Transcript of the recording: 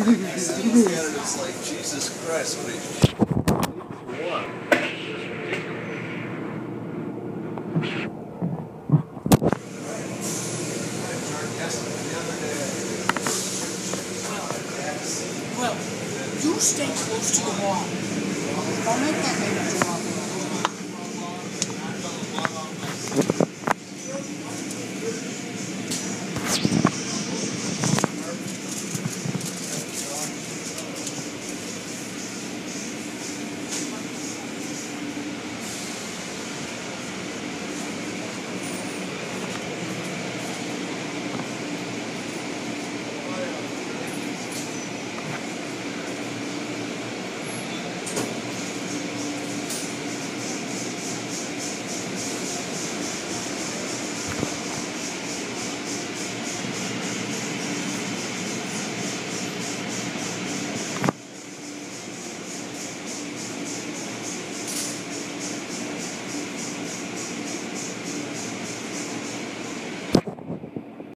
It's like, Jesus Christ, what are you? Well, you stay close to the wall. Don't make that major